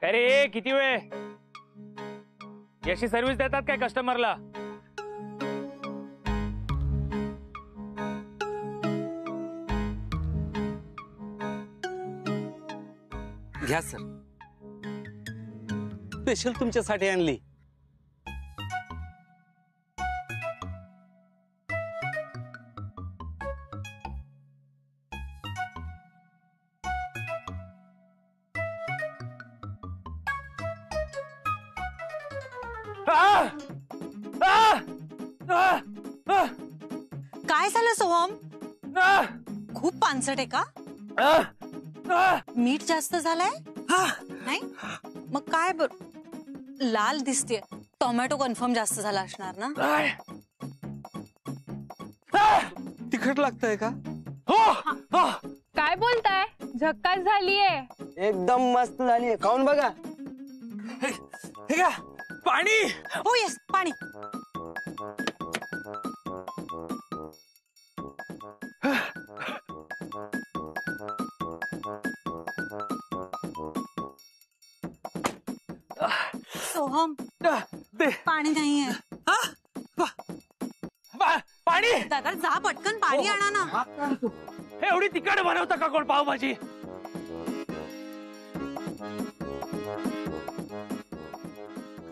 अरे किती वेळ याची सर्व्हिस देतात काय कस्टमरला? घ्या सर, स्पेशल तुमच्यासाठी आणली. काय झालं सोहम? खूप पानसट आहे का? मीठ जास्त झालंय? नाही मग काय लाल दिसते, टोमॅटो कन्फर्म जास्त झाला असणार ना. तिखट लागतंय का? काय बोलताय? झक्कास झालीये. एकदम मस्त झालीये, खाऊन बघा. हे घ्या पाणी. हो येस पाणी. सोहम पाणी नाहीये. पाणी दादा जा पटकन पाणी आणा ना. एवढी तिखट बनवता का कोण पावभाजी?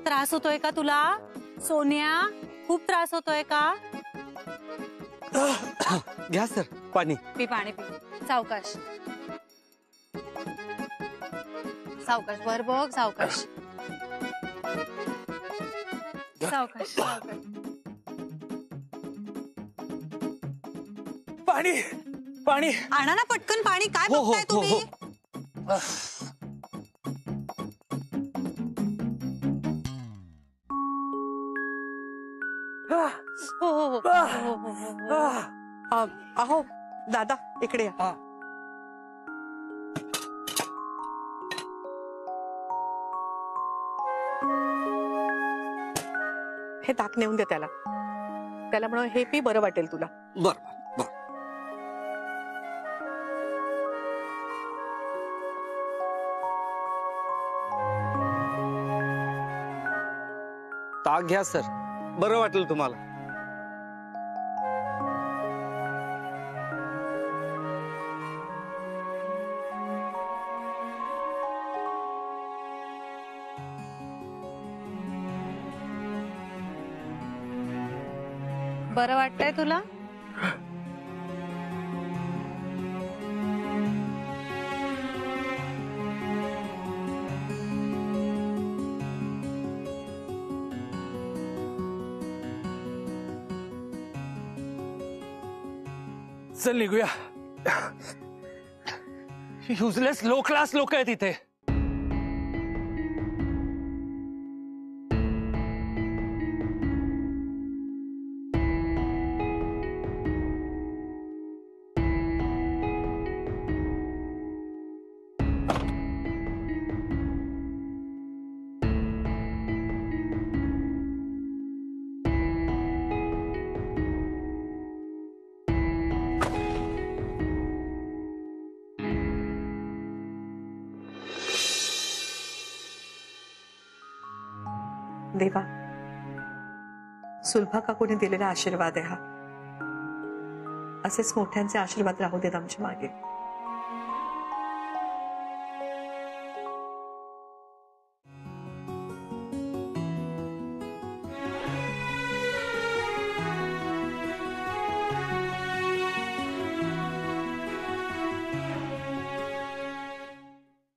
त्रास होतोय का तुला सोन्या? खूप त्रास होतोय का? घ्या सर पाणी. पी पाणी पी. सावकाश सावकाश. वर बघ सावकाश. सावकाश सावकाश. पाणी पाणी आणा ना पटकन पाणी. काय हो, हो, बघताय तुम्ही? हो, हो हो हो हो हो हो. अहो दादा इकडे या. हे ताक नेऊन दे त्याला. त्याला म्हणून हे पी, बरं वाटेल तुला. बर बर. ताक घ्या सर, बरं वाटेल तुम्हाला. बरं वाटतंय तुला? चल निघूया. युजलेस लो क्लास लोक आहेत इथे. देवा, सुलभा काकूने दिलेला आशीर्वाद आहे हा. असेच मोठ्यांचे आशीर्वाद राहू देत आमच्या मागे.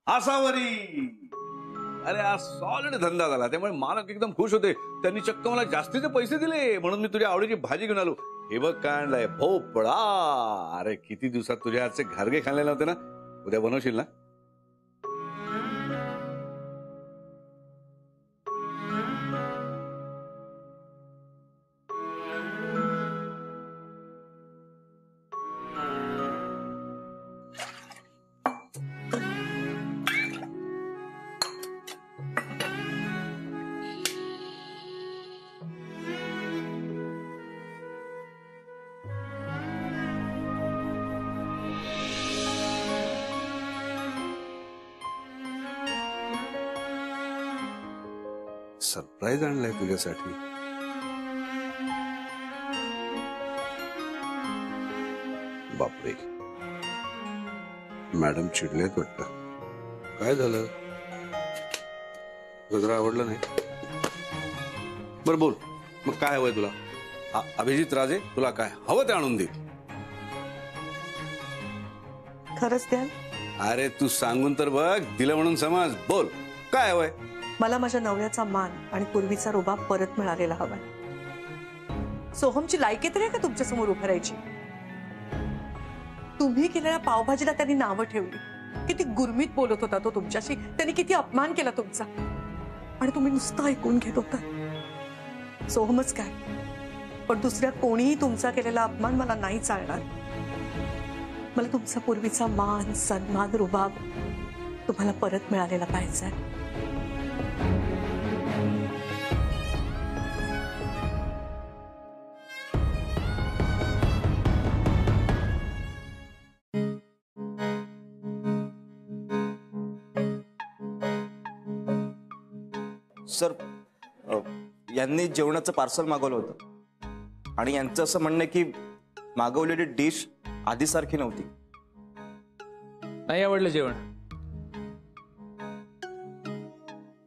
आसावरी. अरे आज सॉलिड धंदा झाला, त्यामुळे मालक एकदम खुश होते. त्यांनी चक्क मला जास्तीचे पैसे दिले म्हणून मी तुझ्या आवडीची भाजी घेऊन आलो. हे बघ काय आणलंय, भोपळा. अरे किती दिवसात तुझ्या हातचे घारगे खाल्ले नव्हते ना. उद्या बनवशील ना? सरप्राईज आणलाय तुझ्यासाठी. बापरे, मॅडम चिडलेत वाटतं. काय झालं? गजरा आवडलं नाही? बरं बोल, मग काय हवंय तुला? अभिजित राजे, तुला काय हवं ते आणून दे. खरंच द्याल? अरे तू सांगून तर बघ, दिलं म्हणून समज. बोल, काय हवंय? मला माझ्या नवऱ्याचा मान आणि पूर्वीचा रुबाब परत मिळालेला हवाय. सोहमची लायकी तरी आहे का तुमच्या समोर उभं राहायची? तुम्ही केलेल्या पावभाजीला त्यांनी नावं ठेवली. किती गुरमीत बोलत होता तो तुमच्याशी. त्यांनी किती अपमान केला तुमचा आणि तुम्ही नुसतं ऐकून घेत होता. सोहमच काय, पण दुसऱ्या कोणीही तुमचा केलेला अपमान मला नाही चालणार. मला तुमचा पूर्वीचा मान, सन्मान, रुबाब तुम्हाला परत मिळालेला पाहिजे. सर, यांनी जेवणाचं पार्सल मागवलं होतं आणि यांचं असं म्हणणं आहे की मागवलेली डिश आधीसारखी नव्हती. नाही आवडलं जेवण?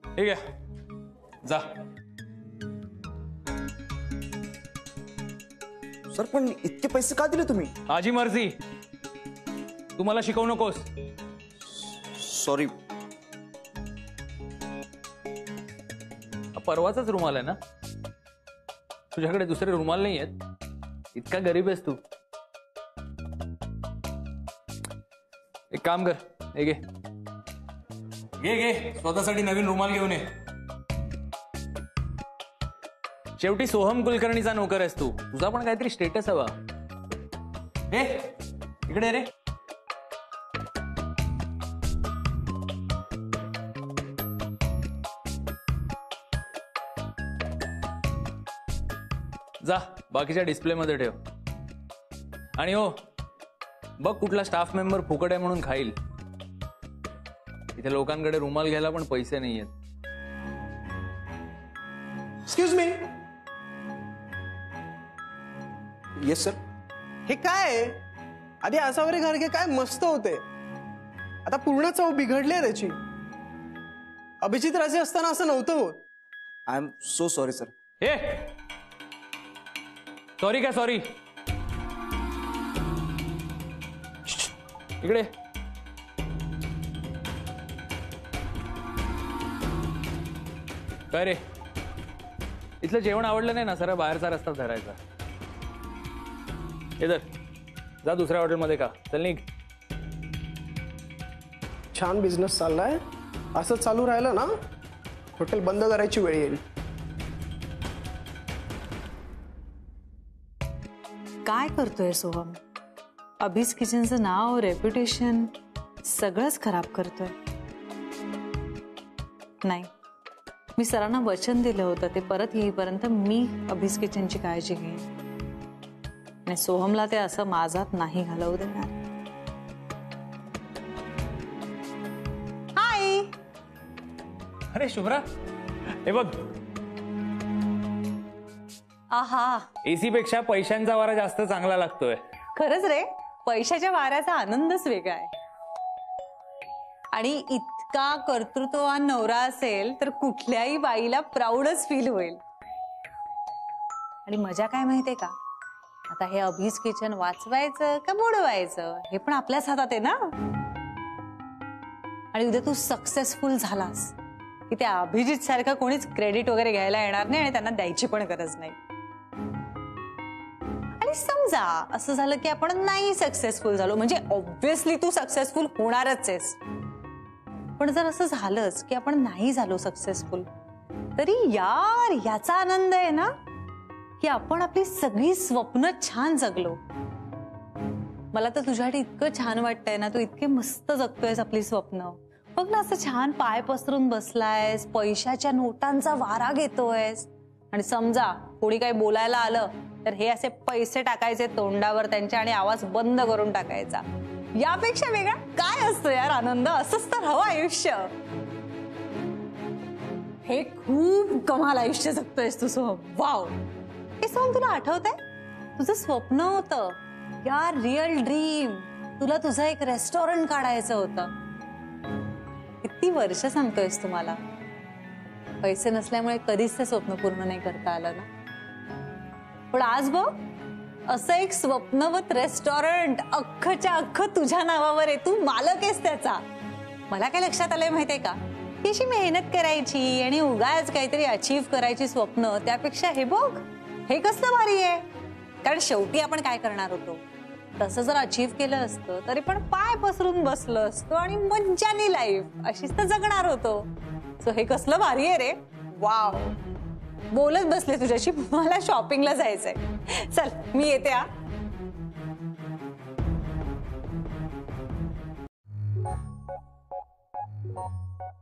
ठीक आहे, जा. सर, पण इतके पैसे का दिले तुम्ही? माझी मर्जी, तू मला शिकवू नकोस. सॉरी. परवाचाच रुमाल आहे ना? तुझ्याकडे दुसरे रुमाल नाही आहेत? इतका गरीब आहेस तू? एक काम कर, हे घे घे घे, स्वतःसाठी नवीन रुमाल घेऊन ये. शेवटी सोहम कुलकर्णीचा नोकर आहेस तू, तुझा पण काहीतरी स्टेटस हवा. हे इकडे रे. जा, बाकीच्या डिस्प्ले मध्ये ठेव. आणि हो, बघ कुठला स्टाफ मेंबर फुकट आहे म्हणून खाईल. इथे लोकांकडे रुमाल घ्यायला पण पैसे नाहीयेत. Excuse me. Yes sir. हे काय आहे? आधी असावरे घरगे काय मस्त होते, आता पूर्ण चव बिघडली त्याची. अभिजित राजे असताना असं नव्हतं होत. I am so sorry sir. हे सॉरी काय सॉरी? इकडे. काय रे, इथलं जेवण आवडलं नाही ना? सरळ बाहेरचा रस्ता धरायचा. इधर जा, दुसऱ्या हॉटेलमध्ये का. चल निघ. छान बिझनेस चाललाय, असं चालू राहिलं ना हॉटेल बंद करायची वेळ येईल. काय करतोय सोहम? अभिज किचनचं नाव, रेप्युटेशन सगळंच खराब करतोय. नाही, मी सरांना वचन दिलं होतं ते परत येईपर्यंत मी अभिज किचनची काळजी घेईन आणि सोहमला ते असं माझात नाही घालवू देणार. हाय. अरे शुभ्रा, हे बघ. आहा, एसी पेक्षा पैशांचा वारा जास्त चांगला लागतोय. खरंच रे, पैशाच्या वाऱ्याचा आनंदच वेगळा आहे. आणि इतका कर्तृत्ववान नवरा असेल तर कुठल्याही बाईला प्राऊडच फील होईल. आणि मजा काय माहितीये का, आता हे अभिज किचन वाचवायचं का बुडवायचं हे पण आपल्याच हातात आहे ना. आणि उद्या तू सक्सेसफुल झालास की त्या अभिजित सारखा कोणीच क्रेडिट वगैरे घ्यायला येणार नाही आणि त्यांना द्यायची पण गरज नाही. आणि समजा असं झालं की आपण नाही सक्सेसफुल झालो, म्हणजे ऑब्व्हियसली तू सक्सेसफुल होणारच आहेस. पण जर असं झालंच की आपण नाही झालो सक्सेसफुल, तरी यार याचा आनंद आहे ना की आपण आपली सगळी स्वप्न छान जगलो. मला तर तुझ्यासाठी इतकं छान वाटतंय ना, तू इतके मस्त जगतोयस आपली स्वप्न. बघ ना, असं छान पाय पसरून बसलायस, पैशाच्या नोटांचा वारा घेतोयस. आणि समजा कोणी काही बोलायला आलं तर हे असे पैसे टाकायचे तोंडावर त्यांच्या आणि आवाज बंद करून टाकायचा. यापेक्षा वेगळा काय असतो यार आनंद? असंच तर हवं आयुष्य. हे खूप कमाल आयुष्य जगतोयस तू सोहम. वाव. हे सोहम तुला आठवतंय तुझं स्वप्न होतं यार, रिअल ड्रीम. तुला तुझं एक रेस्टॉरंट काढायचं होतं. किती वर्ष सांगतोयस तुम्हाला. पैसे नसल्यामुळे कधीच ते स्वप्न पूर्ण नाही करता आलं ना. पण आज बघ, असं एक स्वप्नवत रेस्टॉरंट अख्खच्या अख्खं तुझ्या नावावर आहे. तू मालक आहेस त्याचा. मला काय लक्षात आलंय माहितीये का, की अशी मेहनत करायची आणि उगाच काहीतरी अचीव्ह करायची स्वप्न, त्यापेक्षा हे बघ, हे कसलं भारी आहे. कारण शेवटी आपण काय करणार होतो, तसं जर अचीव्ह केलं असतं तरी पण पाय पसरून बसलो असतो आणि मज्जानी लाईफ अशीच तर जगणार होतो. सो हे कसलं भारी आहे रे. वाव. बोलत बसले तुझ्याशी, मला शॉपिंगला जायचंय. चल मी येते.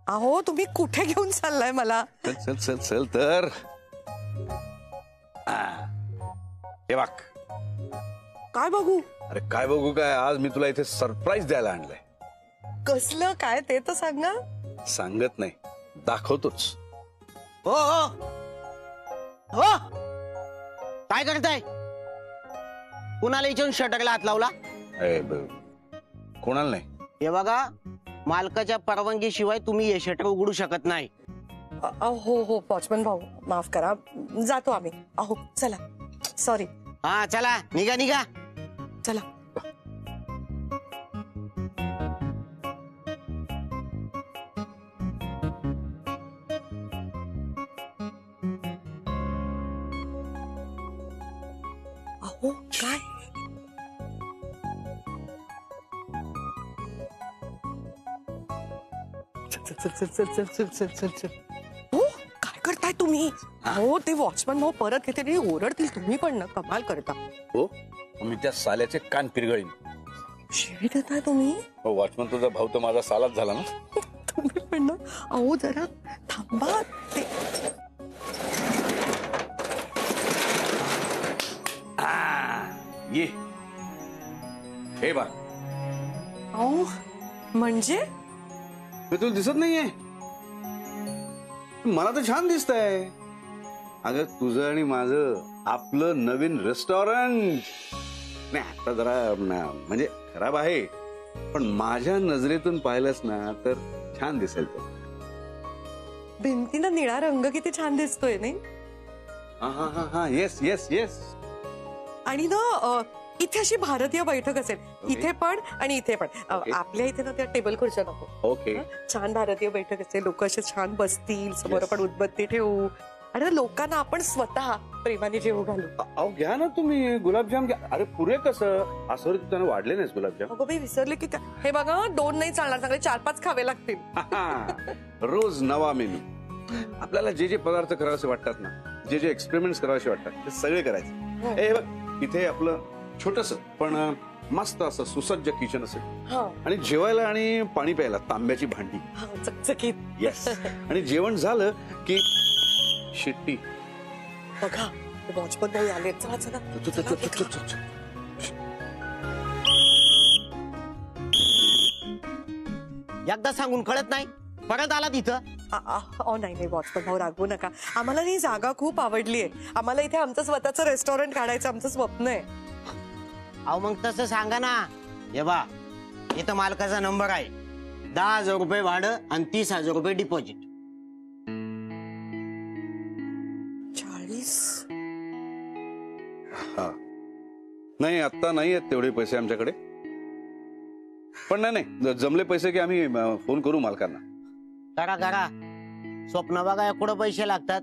अहो तुम्ही कुठे घेऊन चाललाय मला? चल चल चल चल तर. हे बघ. काय बघू? अरे काय बघू काय, आज मी तुला इथे सरप्राईज द्यायला आणलंय. कसलं काय ते तर सांग ना. सांगत नाही, दाखवतोच. हो हो हो, काय करताय? कुणाला इथून शटरला हात लावला? कोणाला नाही. हे बघा, मालकाच्या परवानगी शिवाय तुम्ही हे शटर उघडू शकत नाही. हो हो वॉचमन भाऊ, माफ करा, जातो आम्ही. अहो चला, सॉरी. हा चला, निघा निघा. चला. अहो काय? चल चल चल चल चल चल चल चल चल. हो काय करताय तुम्ही? हो ते वॉचमन भाऊ परत येते आणि ओरडतील. तुम्ही पण ना कमाल करता. हो, मी त्या साल्याचे कान पिरगळीन. शिवी देताय तुम्ही? हो, वॉचमन तुझा भाऊ तर माझा सालाच झाला ना. तुम्ही पण ना. अहो जरा थांबा. ते ये हे बा. अहो म्हणजे मी तुला दिसत नाहीये? मला तर छान दिसतंय. अगं तुझं आणि माझं आपलं नवीन रेस्टॉरंट. नाही आता जरा म्हणजे खराब आहे, पण माझ्या नजरेतून पाहिलंस ना तर छान दिसेल तो. भिंतीला निळा रंग किती छान दिसतोय नाही? हा हा हा हा, येस येस येस. आणि ना इथे अशी भारतीय बैठक असेल. इथे पण आणि इथे पण. आपल्या इथे ना त्या टेबल खुर्च्या नको. ओके. छान भारतीय बैठक असेल. लोक असे छान बसतील. समोर आपण उदबत्ती ठेवू आणि लोकांना आपण स्वतः प्रेमाने जेवू घालू. अहो घ्या ना तुम्ही गुलाबजाम घ्या. अरे पुरे कसं असं त्यानं वाढले नाहीस गुलाबजाम? अगं बाई विसरले की काय. हे बघा 2 नाही चालणार, चांगले 4-5 खावे लागतील. रोज नवा मेनू. आपल्याला जे जे पदार्थ करावेसे वाटतात ना, जे जे एक्सपेरिमेंट करावेसे वाटतात ते सगळे करायचे. हे बघ, इथे आपलं छोटस पण मस्त असं सुसज्ज किचन असेल. आणि जेवायला आणि पाणी प्यायला तांब्याची भांडी. चकचकीत. येस. आणि जेवण झालं की शिट्टी. बघा वॉचमन भाऊ आले. चला चला. एकदा सांगून कळत नाही, परत आला तिथं. नाही नाही वॉचमन भाऊ रागवू नका. आम्हाला ही जागा खूप आवडली आहे. आम्हाला इथे आमचं स्वतःचं रेस्टॉरंट काढायचं आमचं स्वप्न आहे. अहो मग तसं सांगा ना. हे बा, इथं मालकाचा नंबर आहे. 10,000 रुपये भाडं आणि 30,000 रुपये डिपॉझिट. 40? नाही आता नाही आहेत तेवढे पैसे आमच्याकडे. पण नाही जमले पैसे की आम्ही फोन करू मालकांना. करा करा. स्वप्न बघा कुठं पैसे लागतात.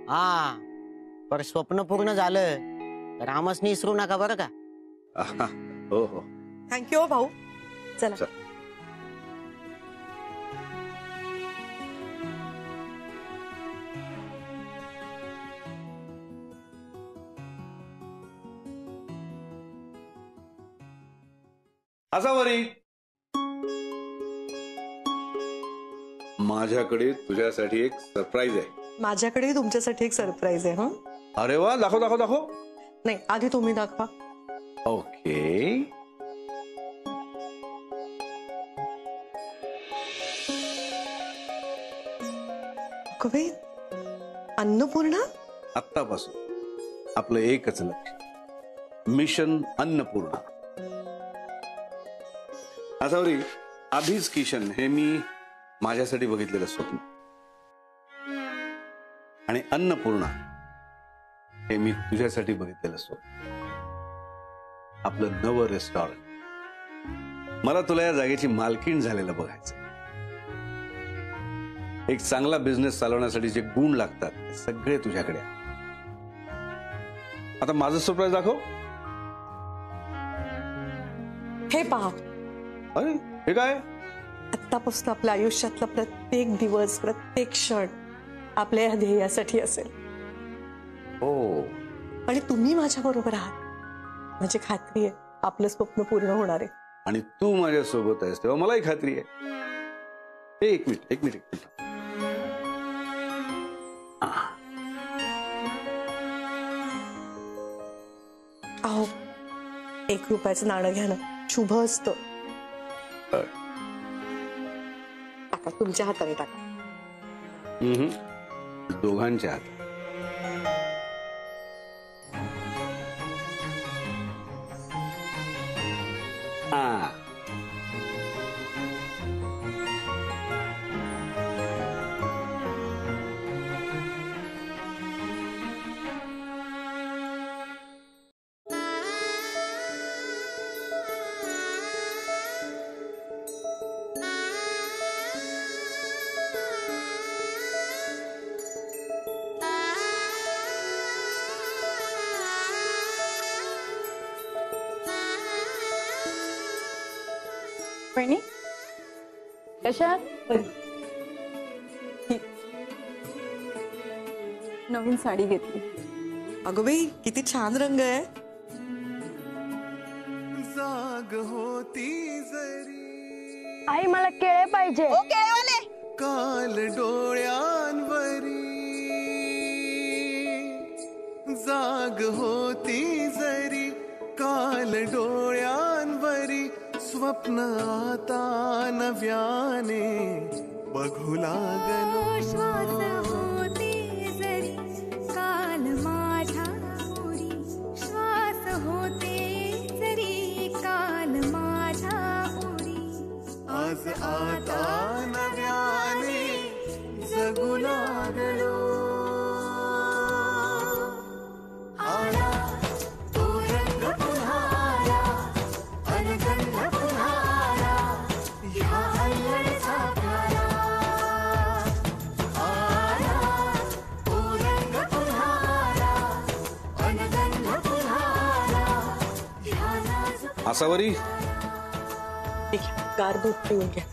हा, पर स्वप्न पूर्ण झालं तर आमसनी विसरू नका बरं का. हो हो. थँक्यू हो भाऊ. चला. असावरी माझ्याकडे तुझ्यासाठी एक सरप्राईज आहे. माझ्याकडे तुमच्यासाठी एक सरप्राईज आहे. अरे वा, दाखव दाखव दाखव. नाही आधी तुम्ही दाखवा. ओके. कवे अन्नपूर्णा आत्तापासून आपलं एकच लक्ष, मिशन अन्नपूर्णा. आसावरी, अभिज किशन हे मी माझ्यासाठी बघितलेलं स्वप्न आणि अन्नपूर्णा हे मी तुझ्यासाठी बघितलेलं स्वप्न. आपलं नवं रेस्टॉरंट. मला तुला या जागेची मालकीण झालेलं बघायचं. एक चांगला बिझनेस चालवण्यासाठी जे गुण लागतात ते सगळे तुझ्याकडे आहे. आता माझं सरप्राईज दाखव. हे पहा, अरे हे काय? आत्तापासून आपल्या आयुष्यातला प्रत्येक दिवस, प्रत्येक क्षण आपल्या या ध्येयासाठी असेल. हो, आणि तुम्ही माझ्या बरोबर आहात म्हणजे खात्री आहे आपलं स्वप्न पूर्ण होणार आहे. आणि तू माझ्या सोबत आहेस तेव्हा मलाही खात्री आहे. हे एक मिनिट. अहो, 1 रुपयाचं नाणं घ्या ना, शुभ असतं. टाका, तुमच्या हाताने टाका. दोघांच्या हात. वहिनी कशा? नवीन साडी घेतली. अगं बाई, किती छान रंग आहे. जाग होती जरी आई मला केळे पाहिजे. काल डोळ्यांवरी, जाग होती जरी काल डोळ्यांवरी, स्वप्न आता नव्याने बघू लागलो. श्वास होते जरी काल माझ्या उरी, श्वास होते जरी काल माझ्या उरी, आज आता नव्याने जगू लागलो. आला तो रंग पुन्हा आला, अनगंध पुन्हा आला, ह्या अल्लडचा प्याला. आला तो रंग पुन्हा आला, अनगंध पुन्हा आला, ह्या नाजुक. आसावरी, ठीक आहे, गार दूध पिऊन घ्या.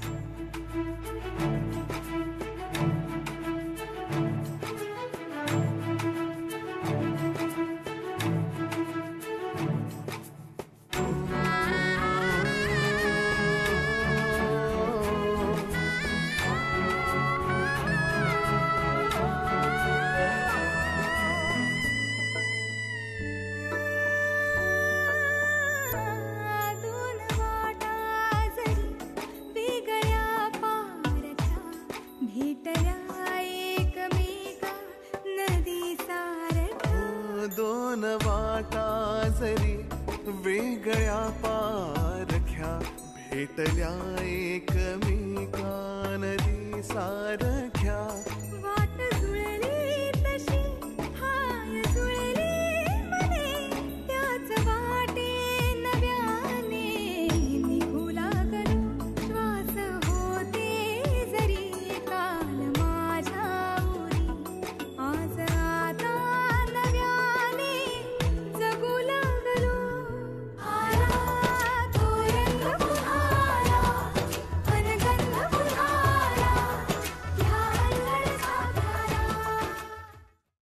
दोन वाटा जरी वेगळ्या पारख्या, भेटल्या एकमेका नदी सारख्या.